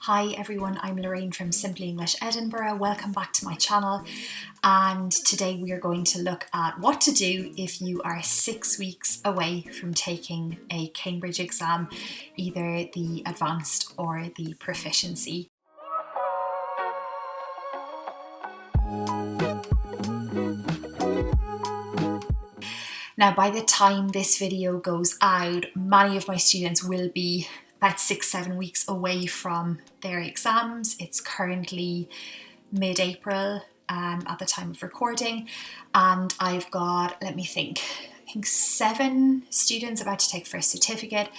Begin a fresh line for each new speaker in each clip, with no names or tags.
Hi everyone, I'm Lorraine from Simply English Edinburgh. Welcome back to my channel, and today we are going to look at what to do if you are 6 weeks away from taking a Cambridge exam, either the advanced or the proficiency. Now, by the time this video goes out, many of my students will be about 6-7 weeks away from their exams. It's currently mid-April at the time of recording, and I've got, I think 7 students about to take first certificate,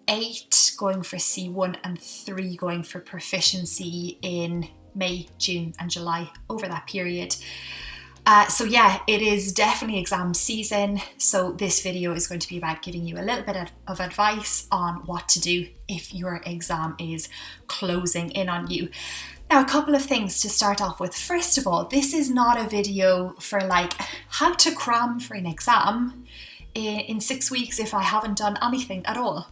8 going for C1 and 3 going for proficiency in May, June and July over that period. So yeah, it is definitely exam season. So this video is going to be about giving you a little bit of advice on what to do if your exam is closing in on you. Now, a couple of things to start off with. First of all, this is not a video for like how to cram for an exam in 6 weeks if I haven't done anything at all.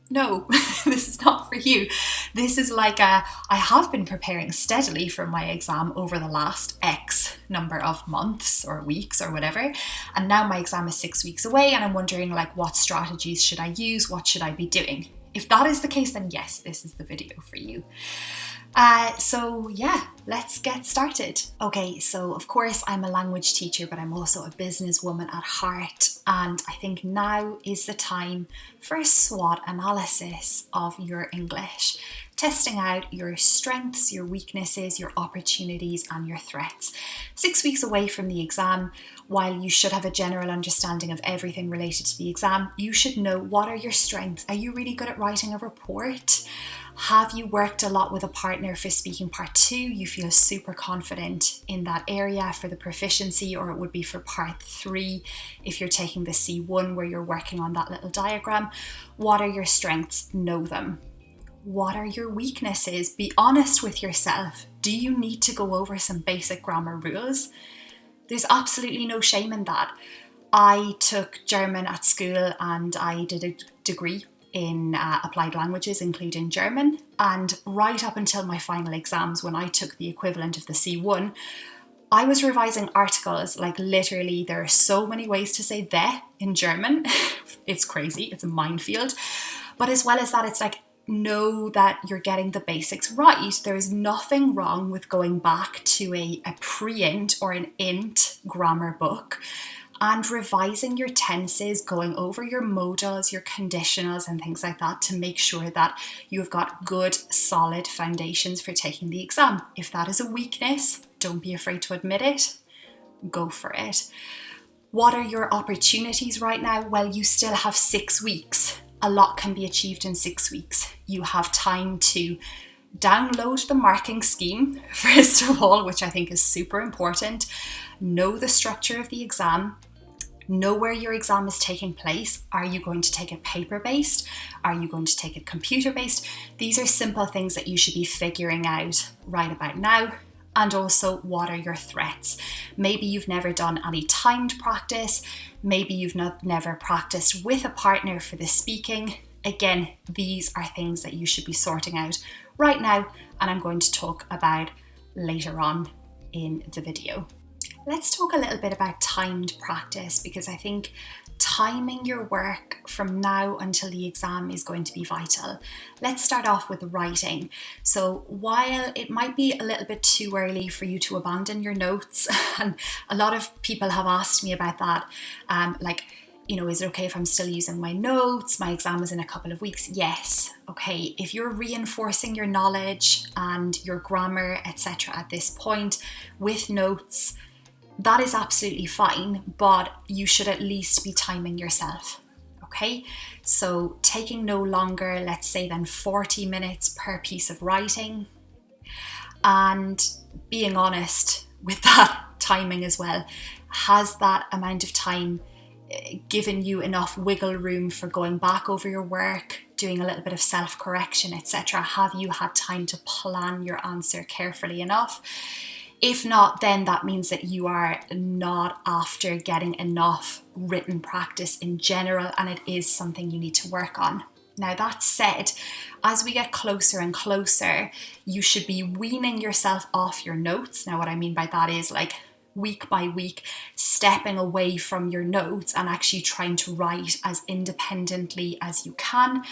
No, this is not for you. This is like I have been preparing steadily for my exam over the last X number of months or weeks or whatever. And now my exam is 6 weeks away and I'm wondering like what strategies should I use? What should I be doing? If that is the case, then yes, this is the video for you. So yeah, let's get started. Okay, so of course I'm a language teacher, but I'm also a businesswoman at heart. And I think now is the time for a SWOT analysis of your English, testing out your strengths, your weaknesses, your opportunities and your threats. 6 weeks away from the exam, while you should have a general understanding of everything related to the exam, you should know what are your strengths. Are you really good at writing a report? Have you worked a lot with a partner for speaking part 2? You feel super confident in that area for the proficiency, or it would be for part 3 if you're taking the C1 where you're working on that little diagram. What are your strengths? Know them. What are your weaknesses? Be honest with yourself. Do you need to go over some basic grammar rules? There's absolutely no shame in that. I took German at school and I did a degree in applied languages, including German. And right up until my final exams, when I took the equivalent of the C1, I was revising articles. Like literally, there are so many ways to say "the" in German. It's crazy. It's a minefield. But as well as that, it's like, know that you're getting the basics right. There is nothing wrong with going back to a pre-int or an int grammar book and revising your tenses, going over your modals, your conditionals and things like that to make sure that you've got good, solid foundations for taking the exam. If that is a weakness, don't be afraid to admit it. Go for it. What are your opportunities right now? Well, you still have 6 weeks. A lot can be achieved in 6 weeks. You have time to download the marking scheme, first of all, which I think is super important. Know the structure of the exam. Know where your exam is taking place. Are you going to take it paper-based? Are you going to take it computer-based? These are simple things that you should be figuring out right about now. And also, what are your threats? Maybe you've never done any timed practice. Maybe you've never practiced with a partner for the speaking. Again, these are things that you should be sorting out right now, and I'm going to talk about later on in the video. Let's talk a little bit about timed practice, because I think timing your work from now until the exam is going to be vital. Let's start off with the So while it might be a little bit too early for you to abandon your notes, and a lot of people have asked me about that, is it okay if I'm still using my notes? My exam is in a couple of weeks. Yes, okay. If you're reinforcing your knowledge and your grammar, etc. at this point with notes, that is absolutely fine, but you should at least be timing yourself, okay? So taking no longer, let's say, than 40 minutes per piece of writing, and being honest with that timing as well. Has that amount of time given you enough wiggle room for going back over your work, doing a little bit of self-correction, etc.? Have you had time to plan your answer carefully enough? If not, then that means that you are not after getting enough written practice in general, and it is something you need to work on. Now that said, as we get closer and closer, you should be weaning yourself off your notes. Now what I mean by that is like week by week, stepping away from your notes and actually trying to write as independently as you can.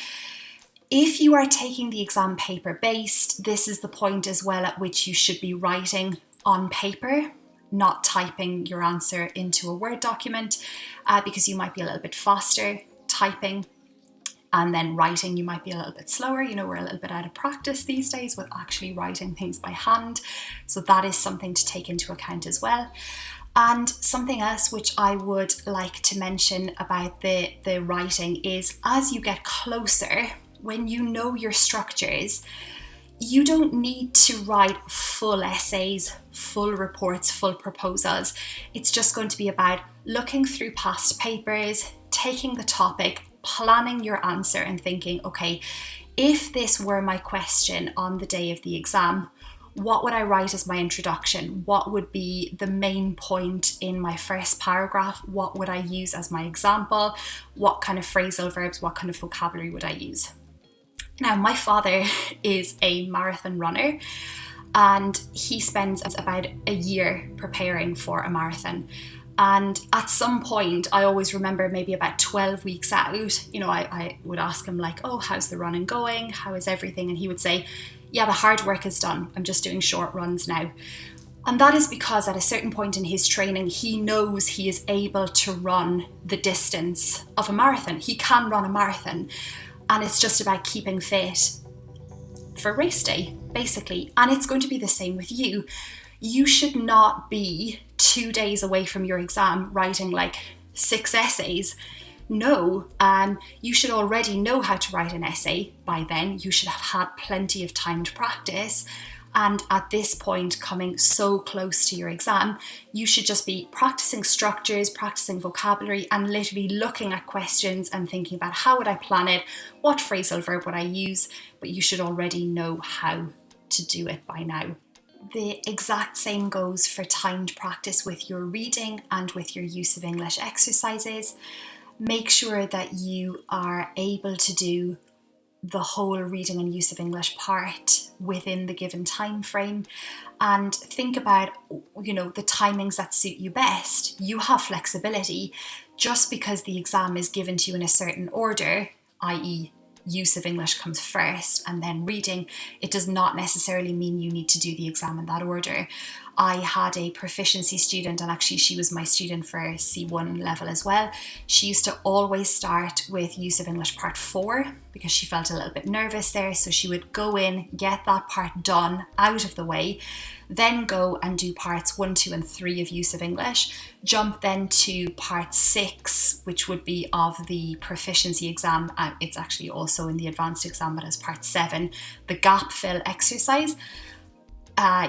If you are taking the exam paper based, this is the point as well at which you should be writing on paper, not typing your answer into a Word document, because you might be a little bit faster typing, and then writing you might be a little bit slower. You know, we're a little bit out of practice these days with actually writing things by hand. So that is something to take into account as well. And something else which I would like to mention about the writing is, as you get closer, when you know your structures, you don't need to write full essays, full reports, full proposals. It's just going to be about looking through past papers, taking the topic, planning your answer and thinking, okay, if this were my question on the day of the exam, what would I write as my introduction? What would be the main point in my first paragraph? What would I use as my example? What kind of phrasal verbs, what kind of vocabulary would I use? Now, my father is a marathon runner and he spends about a year preparing for a marathon. And at some point, I always remember maybe about 12 weeks out, you know, I would ask him like, oh, how's the running going? How is everything? And he would say, yeah, the hard work is done. I'm just doing short runs now. And that is because at a certain point in his training, he knows he is able to run the distance of a marathon. He can run a marathon. And it's just about keeping fit for race day, basically. And it's going to be the same with you. You should not be 2 days away from your exam writing like 6 essays. No, you should already know how to write an essay by then. You should have had plenty of time to practice. And at this point, coming so close to your exam, you should just be practicing structures, practicing vocabulary, and literally looking at questions and thinking about how would I plan it, what phrasal verb would I use, but you should already know how to do it by now. The exact same goes for timed practice with your reading and with your use of English exercises. Make sure that you are able to do the whole reading and use of English part within the given time frame, and think about, you know, the timings that suit you best. You have flexibility. Just because the exam is given to you in a certain order, i.e. use of English comes first and then reading, it does not necessarily mean you need to do the exam in that order. I had a proficiency student, and actually she was my student for C1 level as well. She used to always start with use of English part 4 because she felt a little bit nervous there. So she would go in, get that part done, out of the way, then go and do parts 1, 2 and 3 of use of English, jump then to part 6, which would be of the proficiency exam. It's actually also in the advanced exam, but as part 7, the gap fill exercise.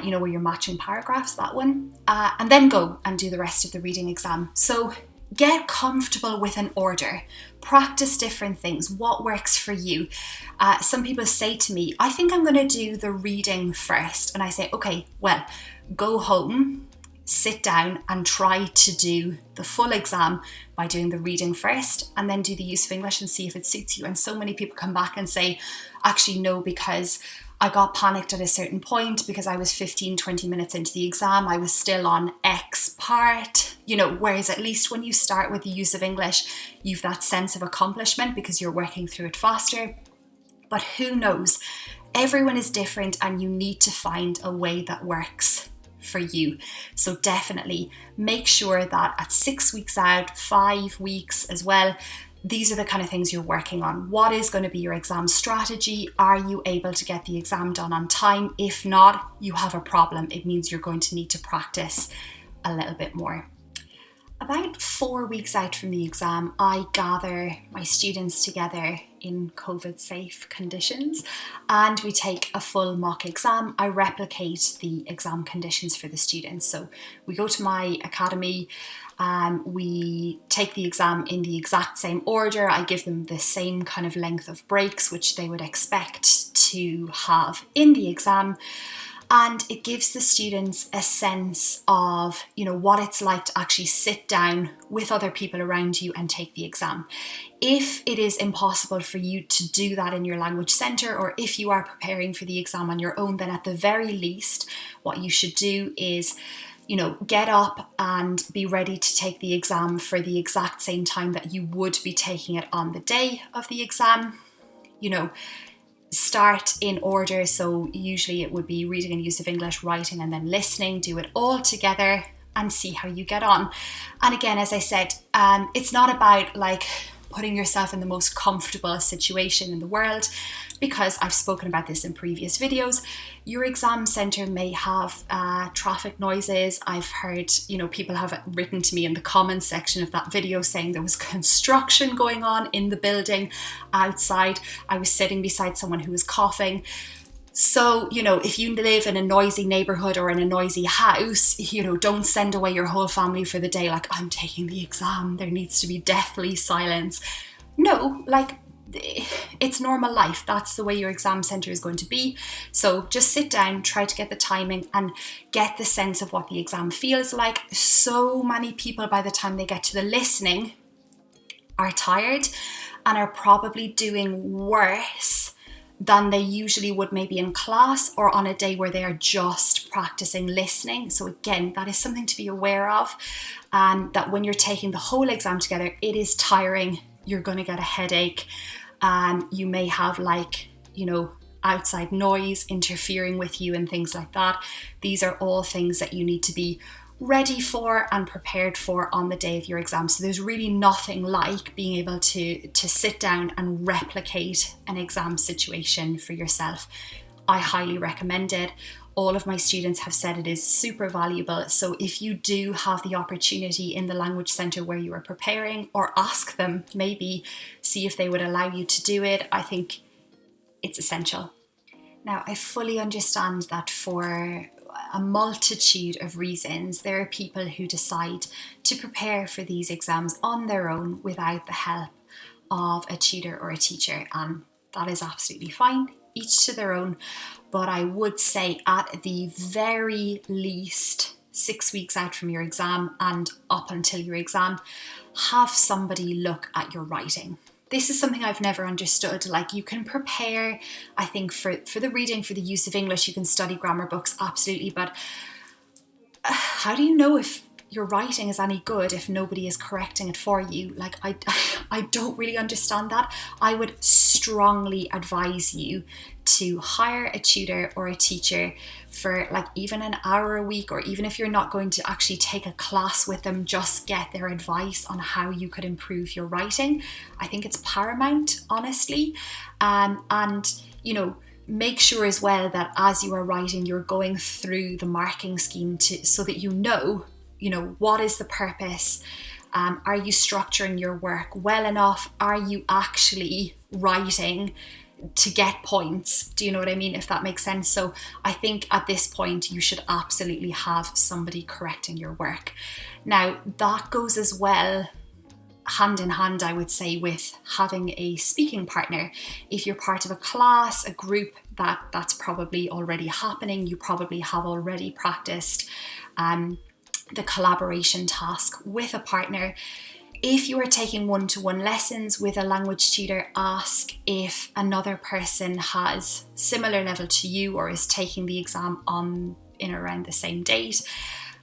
You know, where you're matching paragraphs, that one, and then go and do the rest of the reading exam. So get comfortable with an order, practice different things, what works for you. Some people say to me, I think I'm going to do the reading first. And I say, okay, well, go home, sit down and try to do the full exam by doing the reading first and then do the use of English and see if it suits you. And so many people come back and say, actually no, because I got panicked at a certain point because I was 15, 20 minutes into the exam. I was still on X part, you know, whereas at least when you start with the use of English, you've that sense of accomplishment because you're working through it faster. But who knows? Everyone is different and you need to find a way that works for you. So definitely make sure that at 6 weeks out, 5 weeks as well, these are the kind of things you're working on. What is going to be your exam strategy? Are you able to get the exam done on time? If not, you have a problem. It means you're going to need to practice a little bit more. About 4 weeks out from the exam, I gather my students together in COVID-safe conditions and we take a full mock exam. I replicate the exam conditions for the students. So we go to my academy, we take the exam in the exact same order. I give them the same kind of length of breaks which they would expect to have in the exam. And it gives the students a sense of, what it's like to actually sit down with other people around you and take the exam. If it is impossible for you to do that in your language centre, or if you are preparing for the exam on your own, then at the very least, what you should do is, get up and be ready to take the exam for the exact same time that you would be taking it on the day of the exam. Start in order. So usually it would be reading and use of English, writing, and then listening. Do it all together and see how you get on. And again, as I said, it's not about like putting yourself in the most comfortable situation in the world, because I've spoken about this in previous videos. Your exam centre may have traffic noises. I've heard, people have written to me in the comments section of that video saying there was construction going on in the building outside. I was sitting beside someone who was coughing. So, if you live in a noisy neighbourhood or in a noisy house, don't send away your whole family for the day like, I'm taking the exam, there needs to be deathly silence. No, like, it's normal life. That's the way your exam centre is going to be. So just sit down, try to get the timing and get the sense of what the exam feels like. So many people, by the time they get to the listening, are tired and are probably doing worse than they usually would maybe in class or on a day where they are just practicing listening. So again, that is something to be aware of, that when you're taking the whole exam together, it is tiring. You're going to get a headache. You may have outside noise interfering with you and things like that. These are all things that you need to be ready for and prepared for on the day of your exam. So there's really nothing like being able to sit down and replicate an exam situation for yourself. I highly recommend it. All of my students have said it is super valuable. So if you do have the opportunity in the language centre where you are preparing, or ask them, maybe see if they would allow you to do it, I think it's essential. Now, I fully understand that for a multitude of reasons, there are people who decide to prepare for these exams on their own without the help of a tutor or a teacher, and that is absolutely fine, each to their own. But I would say at the very least, 6 weeks out from your exam and up until your exam, have somebody look at your writing. This is something I've never understood. Like, you can prepare, I think, for the reading, for the use of English, you can study grammar books, absolutely, but how do you know if your writing is any good if nobody is correcting it for you? Like, I don't really understand that. I would strongly advise you to hire a tutor or a teacher for like even an hour a week, or even if you're not going to actually take a class with them, just get their advice on how you could improve your writing. I think it's paramount, honestly. And make sure as well that as you are writing, you're going through the marking scheme so that you know what is the purpose. Are you structuring your work well enough? Are you actually writing to get points? Do you know what I mean? If that makes sense. So I think at this point you should absolutely have somebody correcting your work. Now, that goes as well hand in hand, I would say, with having a speaking partner. If you're part of a class, a group, that's probably already happening. You probably have already practiced the collaboration task with a partner. If you are taking one-to-one lessons with a language tutor, ask if another person has similar level to you or is taking the exam in around the same date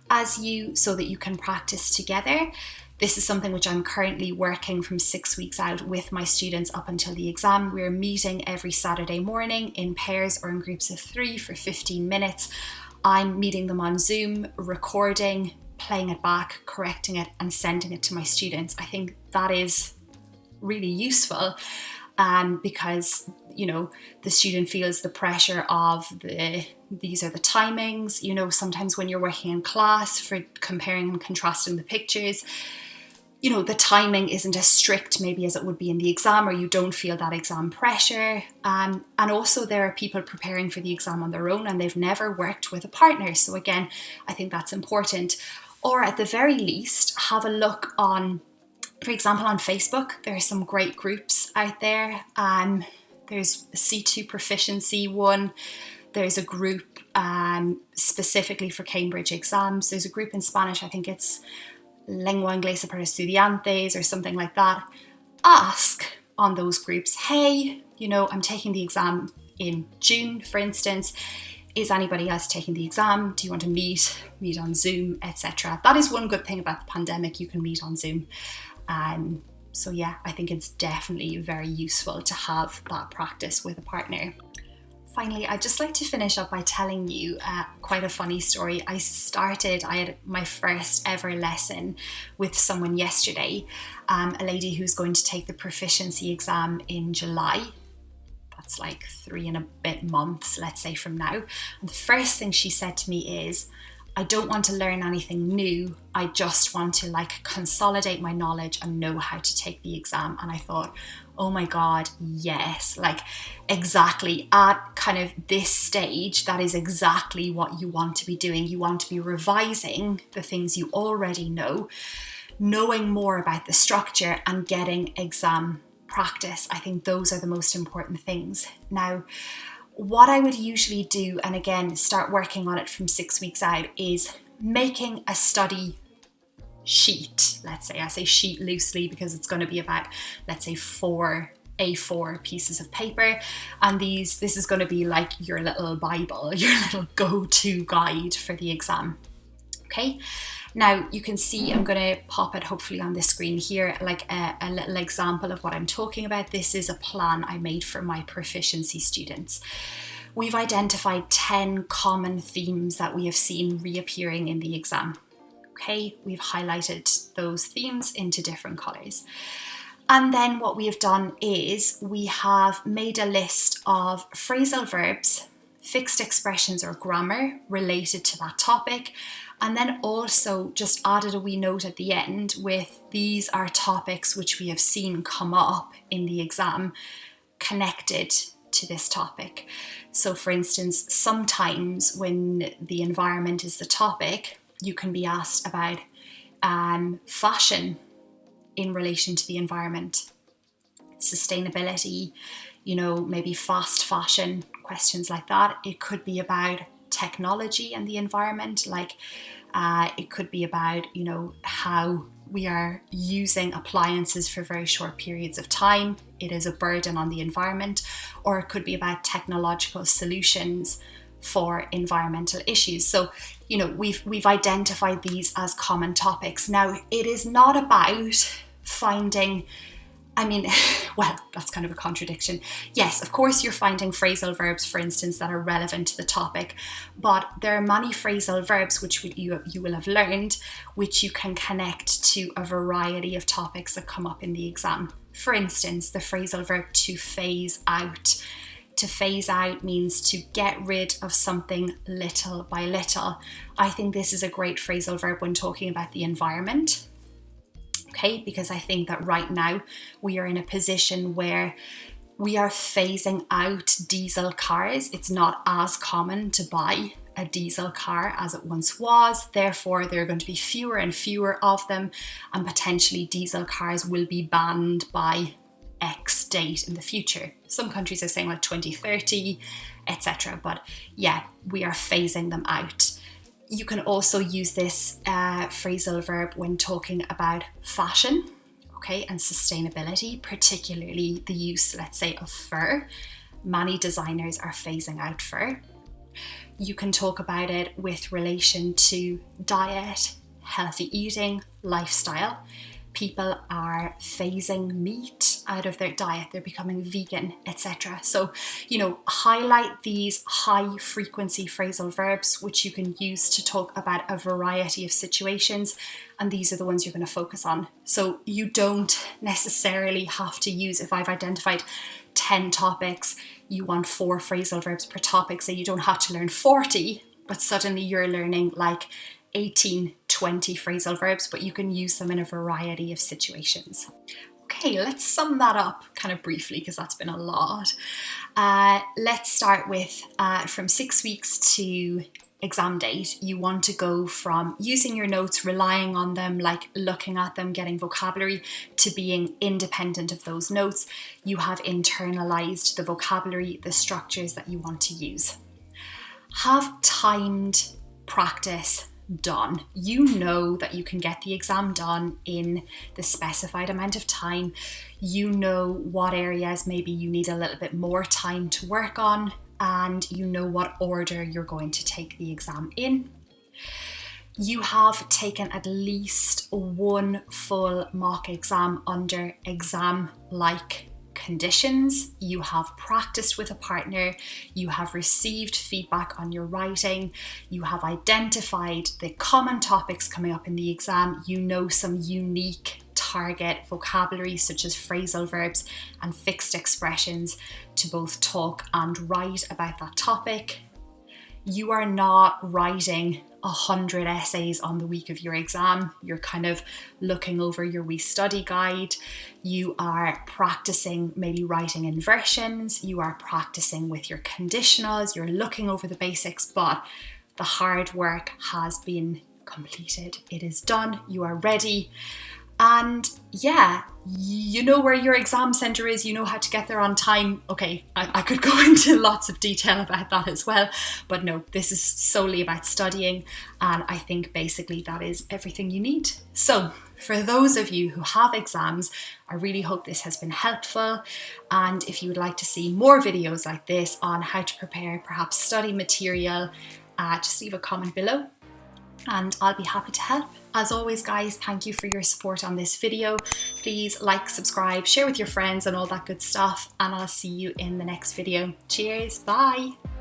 as you, so that you can practice together. This is something which I'm currently working from 6 weeks out with my students up until the exam. We're meeting every Saturday morning in pairs or in groups of 3 for 15 minutes. I'm meeting them on Zoom, recording, playing it back, correcting it, and sending it to my students. I think that is really useful because, the student feels the pressure of these are the timings. Sometimes when you're working in class for comparing and contrasting the pictures, the timing isn't as strict maybe as it would be in the exam, or you don't feel that exam pressure. And also there are people preparing for the exam on their own and they've never worked with a partner. So again, I think that's important. Or at the very least, have a look on, for example, on Facebook. There are some great groups out there. There's a C2 proficiency one. There's a group specifically for Cambridge exams. There's a group in Spanish, I think it's Lengua Inglesa para Estudiantes or something like that. Ask on those groups, hey, I'm taking the exam in June, for instance. Is anybody else taking the exam? Do you want to meet on Zoom, etc.? That is one good thing about the pandemic, you can meet on Zoom. So yeah, I think it's definitely very useful to have that practice with a partner. Finally, I'd just like to finish up by telling you quite a funny story. I had my first ever lesson with someone yesterday, a lady who's going to take the proficiency exam in July. That's like 3 and a bit months, let's say, from now. And the first thing she said to me is, I don't want to learn anything new. I just want to consolidate my knowledge and know how to take the exam. And I thought, oh my God, yes, exactly at kind of this stage, that is exactly what you want to be doing. You want to be revising the things you already know, knowing more about the structure and getting exam practice. I think those are the most important things. Now, what I would usually do, and again, start working on it from 6 weeks out, is making a study sheet. Let's say, I say sheet loosely because it's going to be about, let's say, 4 A4 pieces of paper. And this is going to be like your little Bible, your little go-to guide for the exam. Okay. Now you can see, I'm going to pop it hopefully on the screen here, a little example of what I'm talking about. This is a plan I made for my proficiency students. We've identified 10 common themes that we have seen reappearing in the exam. Okay, we've highlighted those themes into different colours. And then what we have done is we have made a list of phrasal verbs, fixed expressions or grammar related to that topic, and then also just added a wee note at the end with, these are topics which we have seen come up in the exam connected to this topic. So for instance, sometimes when the environment is the topic, you can be asked about fashion in relation to the environment, sustainability, maybe fast fashion, questions like that. It could be about technology and the environment, it could be about how we are using appliances for very short periods of time. It is a burden on the environment. Or it could be about technological solutions for environmental issues. So we've identified these as common topics. Now, it is not about finding, well, that's kind of a contradiction. Yes, of course you're finding phrasal verbs, for instance, that are relevant to the topic, but there are many phrasal verbs which you will have learned, which you can connect to a variety of topics that come up in the exam. For instance, the phrasal verb to phase out. To phase out means to get rid of something little by little. I think this is a great phrasal verb when talking about the environment. Okay, because I think that right now we are in a position where we are phasing out diesel cars. It's not as common to buy a diesel car as it once was. Therefore, there are going to be fewer and fewer of them, and potentially diesel cars will be banned by X date in the future. Some countries are saying 2030, etc. But yeah, we are phasing them out. You can also use this phrasal verb when talking about fashion, okay, and sustainability, particularly the use, let's say, of fur. Many designers are phasing out fur. You can talk about it with relation to diet, healthy eating, lifestyle. People are phasing meat out of their diet, they're becoming vegan, etc. So, highlight these high frequency phrasal verbs, which you can use to talk about a variety of situations. And these are the ones you're going to focus on. So you don't necessarily have to use, if I've identified 10 topics, you want 4 phrasal verbs per topic. So you don't have to learn 40, but suddenly you're learning 18, 20 phrasal verbs, but you can use them in a variety of situations. Okay, let's sum that up kind of briefly because that's been a lot. Let's start with from 6 weeks to exam date. You want to go from using your notes, relying on them, looking at them, getting vocabulary, to being independent of those notes. You have internalized the vocabulary, the structures that you want to use. have timed practice done. You know that you can get the exam done in the specified amount of time. You know what areas maybe you need a little bit more time to work on, and you know what order you're going to take the exam in. You have taken at least one full mock exam under exam-like conditions. You have practiced with a partner, you have received feedback on your writing, you have identified the common topics coming up in the exam, you know some unique target vocabulary such as phrasal verbs and fixed expressions to both talk and write about that topic. You are not writing 100 essays on the week of your exam. You're kind of looking over your wee study guide. You are practicing maybe writing inversions. You are practicing with your conditionals. You're looking over the basics, but the hard work has been completed. It is done. You are ready. And yeah, you know where your exam centre is, you know how to get there on time. Okay, I could go into lots of detail about that as well, but no, this is solely about studying, and I think basically that is everything you need. So for those of you who have exams, I really hope this has been helpful, and if you would like to see more videos like this on how to prepare perhaps study material, just leave a comment below and I'll be happy to help. As always guys, thank you for your support on this video. Please like, subscribe, share with your friends and all that good stuff, and I'll see you in the next video. Cheers, bye!